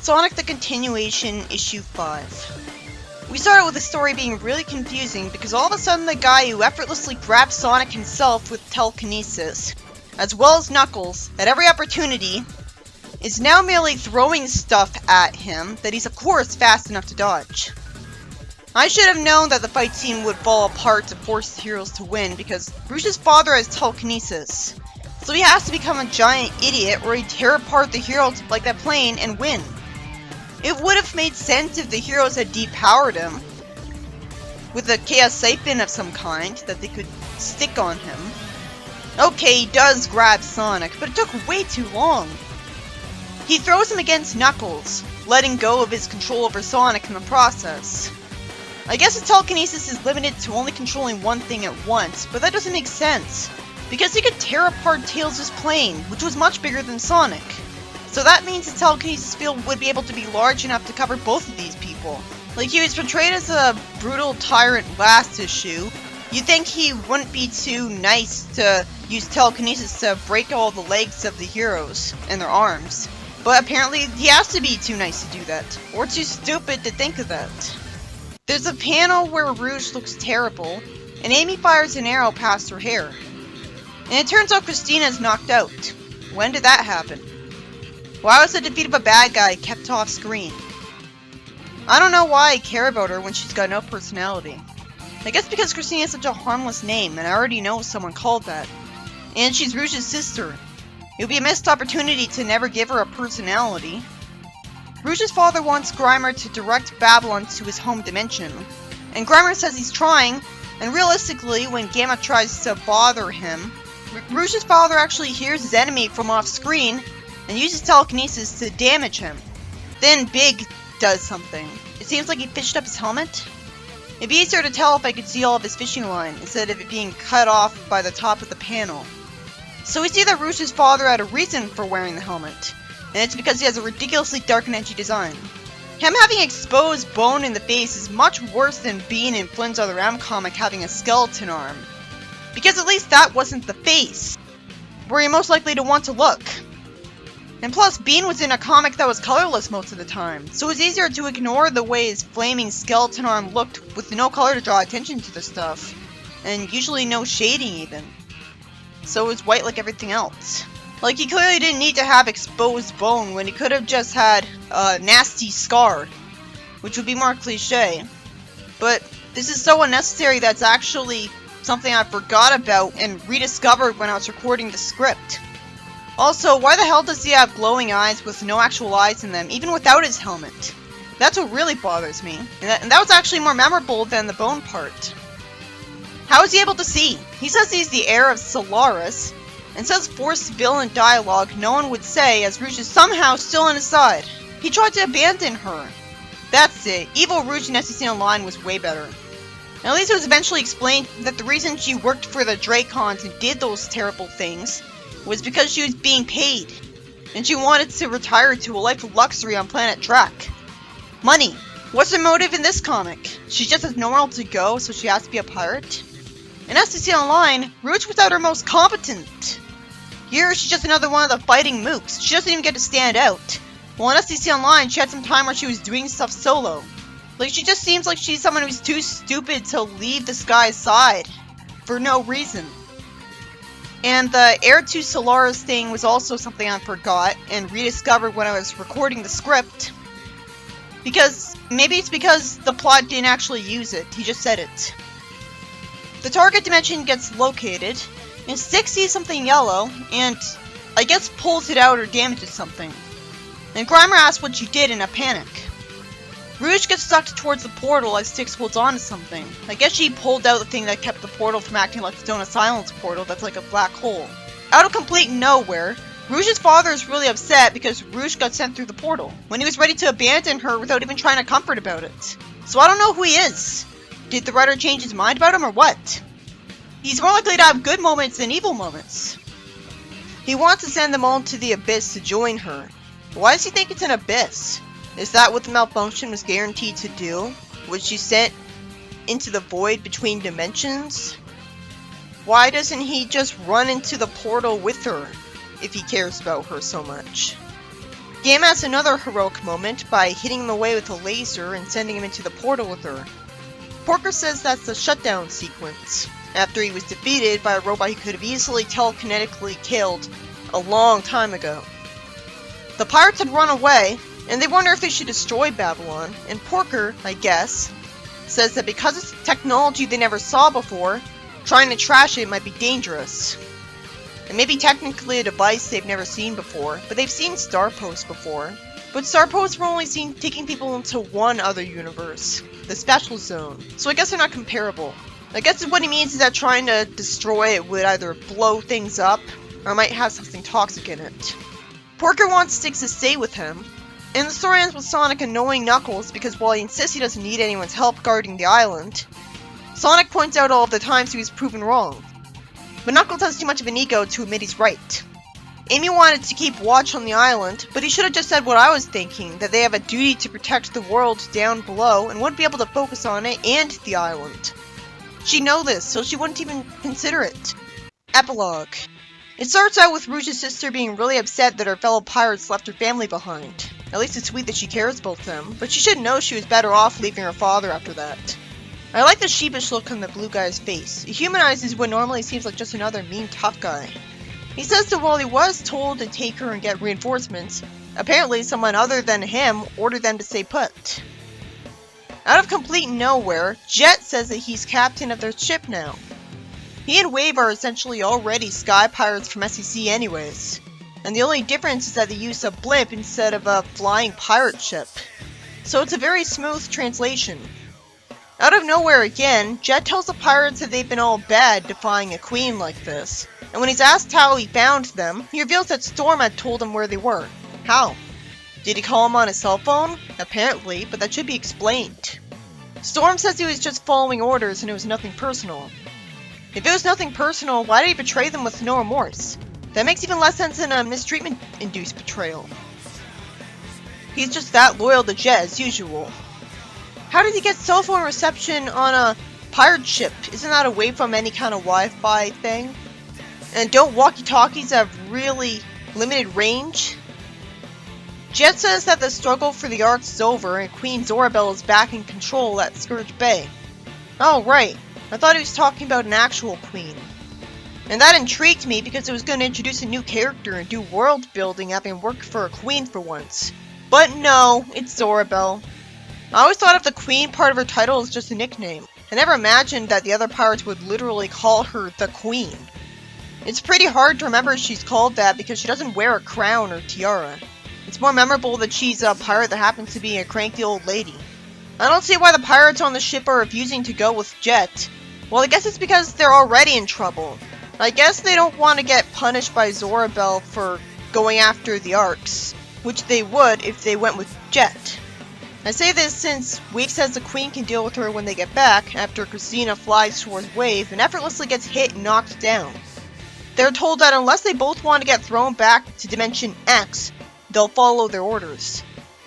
Sonic the Continuation, Issue 5. We started with the story being really confusing because all of a sudden the guy who effortlessly grabbed Sonic himself with telekinesis, as well as Knuckles, at every opportunity, is now merely throwing stuff at him that he's of course fast enough to dodge. I should have known that the fight scene would fall apart to force the heroes to win because Rouge's father has telekinesis, so he has to become a giant idiot or he'd tear apart the heroes like that plane and win. It would have made sense if the heroes had depowered him with a chaos siphon of some kind that they could stick on him. Okay, he does grab Sonic, but it took way too long. He throws him against Knuckles, letting go of his control over Sonic in the process. I guess his telekinesis is limited to only controlling one thing at once, but that doesn't make sense, because he could tear apart Tails' plane, which was much bigger than Sonic. So that means his telekinesis field would be able to be large enough to cover both of these people. Like, he was portrayed as a brutal tyrant last issue. You'd think he wouldn't be too nice to use telekinesis to break all the legs of the heroes and their arms. But apparently he has to be too nice to do that, or too stupid to think of that. There's a panel where Rouge looks terrible, and Amy fires an arrow past her hair. And it turns out Christina's knocked out. When did that happen? Why was the defeat of a bad guy kept off screen? I don't know why I care about her when she's got no personality. I guess because Christina is such a harmless name, and I already know someone called that. And she's Rouge's sister. It would be a missed opportunity to never give her a personality. Rouge's father wants Grimer to direct Babylon to his home dimension. And Grimer says he's trying, and realistically, when Gamma tries to bother him, Rouge's father actually hears his enemy from off screen and uses telekinesis to damage him. Then Big does something. It seems like he fished up his helmet. It'd be easier to tell if I could see all of his fishing line, instead of it being cut off by the top of the panel. So we see that Rouge's father had a reason for wearing the helmet, and it's because he has a ridiculously dark and edgy design. Him having exposed bone in the face is much worse than Bean in Flynn's other M comic having a skeleton arm. Because at least that wasn't the face, where you're most likely to want to look. And plus, Bean was in a comic that was colorless most of the time, so it was easier to ignore the way his flaming skeleton arm looked with no color to draw attention to the stuff, and usually no shading even. So it was white like everything else. Like, he clearly didn't need to have exposed bone when he could have just had a nasty scar, which would be more cliche. But this is so unnecessary that's actually something I forgot about and rediscovered when I was recording the script. Also, why the hell does he have glowing eyes with no actual eyes in them, even without his helmet? That's what really bothers me, and that was actually more memorable than the bone part. How is he able to see? He says he's the heir of Solaris, and says forced villain dialogue no one would say as Rouge is somehow still on his side. He tried to abandon her. That's it, evil Rouge in SEC Online was way better. At least it was eventually explained that the reason she worked for the Dracons and did those terrible things was because she was being paid, and she wanted to retire to a life of luxury on planet Drac. Money. What's her motive in this comic? She just has nowhere else to go, so she has to be a pirate? In SEC Online, Rouge was at her most competent. Here, she's just another one of the fighting mooks. She doesn't even get to stand out. Well, in SEC Online, she had some time where she was doing stuff solo. Like, she just seems like she's someone who's too stupid to leave this guy's side. For no reason. And the heir to Solaris thing was also something I forgot and rediscovered when I was recording the script. Maybe it's because the plot didn't actually use it, he just said it. The target dimension gets located, and Six sees something yellow, and I guess pulls it out or damages something. And Grimer asks what she did in a panic. Rouge gets sucked towards the portal as Six holds on to something. I guess she pulled out the thing that kept the portal from acting like the Zone of Silence portal that's like a black hole. Out of complete nowhere, Rouge's father is really upset because Rouge got sent through the portal, when he was ready to abandon her without even trying to comfort about it. So I don't know who he is. Did the writer change his mind about him or what? He's more likely to have good moments than evil moments. He wants to send them all to the Abyss to join her. Why does he think it's an abyss? Is that what the malfunction was guaranteed to do? Was she sent into the void between dimensions? Why doesn't he just run into the portal with her, if he cares about her so much? Gamma has another heroic moment by hitting him away with a laser and sending him into the portal with her. Porker says that's the shutdown sequence, after he was defeated by a robot he could have easily telekinetically killed a long time ago. The pirates had run away, and they wonder if they should destroy Babylon, and Porker, I guess, says that because it's technology they never saw before, trying to trash it might be dangerous. It may be technically a device they've never seen before, but they've seen Star Posts before. But Star Posts were only seen taking people into one other universe, the Special Zone, so I guess they're not comparable. I guess what he means is that trying to destroy it would either blow things up, or might have something toxic in it. Porker wants Styx to stay with him, and the story ends with Sonic annoying Knuckles because while he insists he doesn't need anyone's help guarding the island, Sonic points out all of the times he was proven wrong. But Knuckles has too much of an ego to admit he's right. Amy wanted to keep watch on the island, but he should have just said what I was thinking, that they have a duty to protect the world down below and wouldn't be able to focus on it and the island. She'd know this, so she wouldn't even consider it. Epilogue. It starts out with Rouge's sister being really upset that her fellow pirates left her family behind. At least it's sweet that she cares about them, but she should know she was better off leaving her father after that. I like the sheepish look on the blue guy's face. He humanizes what normally seems like just another mean tough guy. He says that while he was told to take her and get reinforcements, apparently someone other than him ordered them to stay put. Out of complete nowhere, Jet says that he's captain of their ship now. He and Wave are essentially already sky pirates from SEC anyways, and the only difference is that they use a blimp instead of a flying pirate ship. So it's a very smooth translation. Out of nowhere again, Jet tells the pirates that they've been all bad defying a queen like this, and when he's asked how he found them, he reveals that Storm had told him where they were. How? Did he call him on his cell phone? Apparently, but that should be explained. Storm says he was just following orders and it was nothing personal. If it was nothing personal, why did he betray them with no remorse? That makes even less sense than a mistreatment-induced betrayal. He's just that loyal to Jet as usual. How did he get cell phone reception on a pirate ship? Isn't that away from any kind of Wi-Fi thing? And don't walkie-talkies have really limited range? Jet says that the struggle for the Arks is over and Queen Zorabelle is back in control at Scourge Bay. Oh, right. I thought he was talking about an actual queen. And that intrigued me because it was going to introduce a new character and do world building having worked for a queen for once. But no, it's Zorabelle. I always thought of the queen part of her title as just a nickname. I never imagined that the other pirates would literally call her the queen. It's pretty hard to remember she's called that because she doesn't wear a crown or tiara. It's more memorable that she's a pirate that happens to be a cranky old lady. I don't see why the pirates on the ship are refusing to go with Jet. Well, I guess it's because they're already in trouble. I guess they don't want to get punished by Zorabelle for going after the Arks, which they would if they went with Jet. I say this since Wave says the Queen can deal with her when they get back, after Christina flies towards Wave and effortlessly gets hit and knocked down. They're told that unless they both want to get thrown back to Dimension X, they'll follow their orders.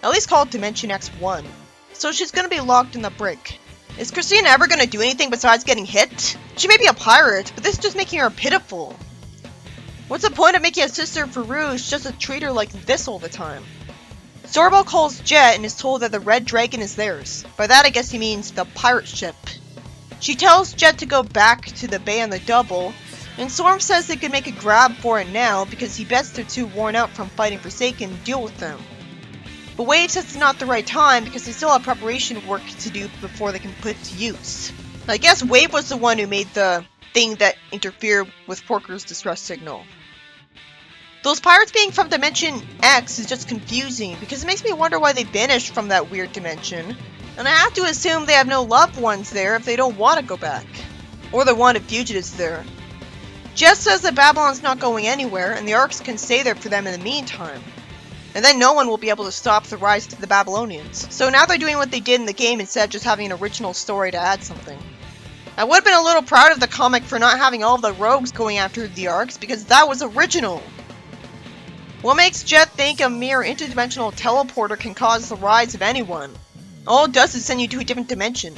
At least call it Dimension X1. So she's gonna be locked in the brig. Is Christina ever gonna do anything besides getting hit? She may be a pirate, but this is just making her pitiful. What's the point of making a sister for Rouge just to treat her like this all the time? Zorabelle calls Jet and is told that the Red Dragon is theirs. By that I guess he means the pirate ship. She tells Jet to go back to the bay on the double, and Storm says they could make a grab for it now because he bets they're too worn out from fighting Forsaken to deal with them. But Wave says it's not the right time because they still have preparation work to do before they can put it to use. I guess Wave was the one who made the thing that interfered with Porker's distress signal. Those pirates being from Dimension X is just confusing because it makes me wonder why they vanished from that weird dimension, and I have to assume they have no loved ones there if they don't want to go back. Or they're wanted fugitives there. Jess says that Babylon's not going anywhere and the Arks can stay there for them in the meantime. And then no one will be able to stop the rise of the Babylonians. So now they're doing what they did in the game instead of just having an original story to add something. I would have been a little proud of the comic for not having all of the rogues going after the Arks because that was original. What makes Jet think a mere interdimensional teleporter can cause the rise of anyone? All it does is send you to a different dimension.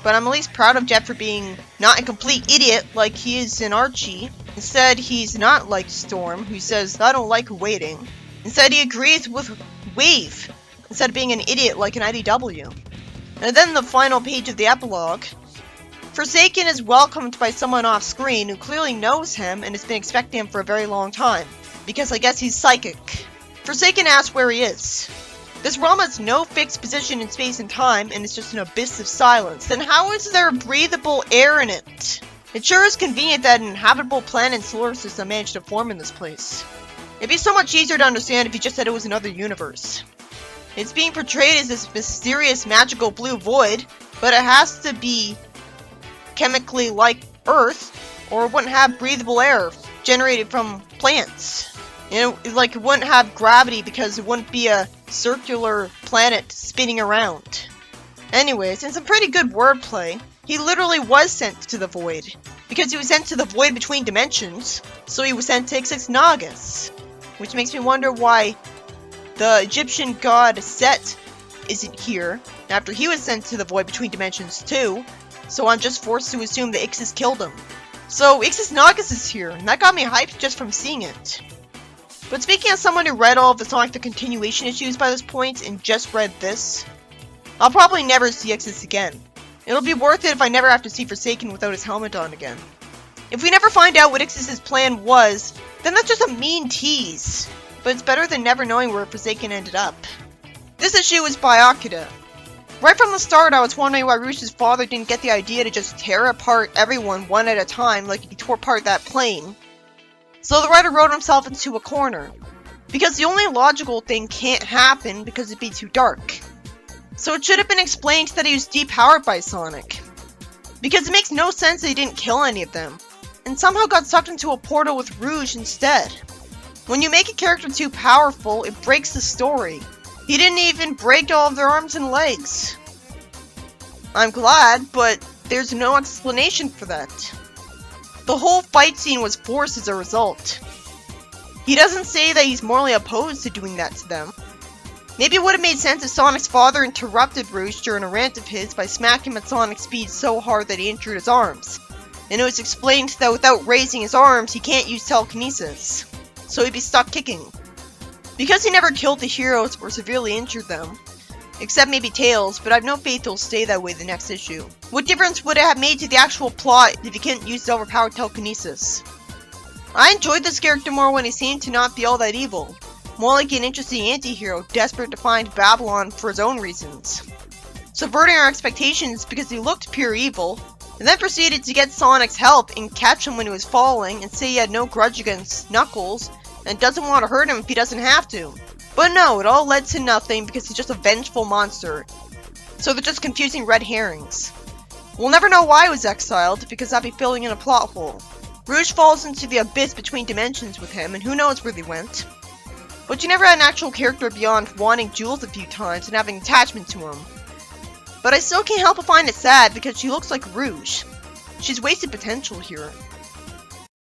But I'm at least proud of Jet for being not a complete idiot like he is in Archie. Instead, he's not like Storm, who says, "I don't like waiting." Instead, he agrees with Wave, instead of being an idiot like an IDW. And then the final page of the epilogue. Forsaken is welcomed by someone off screen who clearly knows him and has been expecting him for a very long time, because I guess he's psychic. Forsaken asks where he is. This realm has no fixed position in space and time, and it's just an abyss of silence. Then how is there breathable air in it? It sure is convenient that an inhabitable planet and solar system managed to form in this place. It'd be so much easier to understand if you just said it was another universe. It's being portrayed as this mysterious magical blue void, but it has to be chemically like Earth, or it wouldn't have breathable air generated from plants. It wouldn't have gravity because it wouldn't be a circular planet spinning around. Anyways, in some pretty good wordplay, he literally was sent to the void. Because he was sent to the void between dimensions, so he was sent to Ixixnagas. Which makes me wonder why the Egyptian god Set isn't here, after he was sent to the void between dimensions too. So I'm just forced to assume that Ixis killed him. So Ixixnagas is here, and that got me hyped just from seeing it. But speaking as someone who read all of the Sonic the Continuation issues by this point, and just read this, I'll probably never see Ixis again. It'll be worth it if I never have to see Forsaken without his helmet on again. If we never find out what Ixis' plan was, then that's just a mean tease. But it's better than never knowing where Forsaken ended up. This issue is by Akira. Right from the start, I was wondering why Rouge's father didn't get the idea to just tear apart everyone one at a time like he tore apart that plane. So the writer wrote himself into a corner. Because the only logical thing can't happen because it'd be too dark. So it should have been explained that he was depowered by Sonic. Because it makes no sense that he didn't kill any of them, and somehow got sucked into a portal with Rouge instead. When you make a character too powerful, it breaks the story. He didn't even break all of their arms and legs. I'm glad, but there's no explanation for that. The whole fight scene was forced as a result. He doesn't say that he's morally opposed to doing that to them. Maybe it would have made sense if Sonic's father interrupted Rouge during a rant of his by smacking him at Sonic speed so hard that he injured his arms. And it was explained that without raising his arms, he can't use telekinesis. So he'd be stuck kicking. Because he never killed the heroes or severely injured them, except maybe Tails, but I've no faith he'll stay that way the next issue. What difference would it have made to the actual plot if he couldn't use his overpowered telekinesis? I enjoyed this character more when he seemed to not be all that evil. More like an interesting anti-hero desperate to find Babylon for his own reasons. Subverting our expectations because he looked pure evil, and then proceeded to get Sonic's help and catch him when he was falling and say he had no grudge against Knuckles and doesn't want to hurt him if he doesn't have to. But no, it all led to nothing because he's just a vengeful monster. So they're just confusing red herrings. We'll never know why he was exiled because that'd be filling in a plot hole. Rouge falls into the abyss between dimensions with him and who knows where they went. But you never had an actual character beyond wanting Jules a few times and having attachment to him. But I still can't help but find it sad because she looks like Rouge. She's wasted potential here.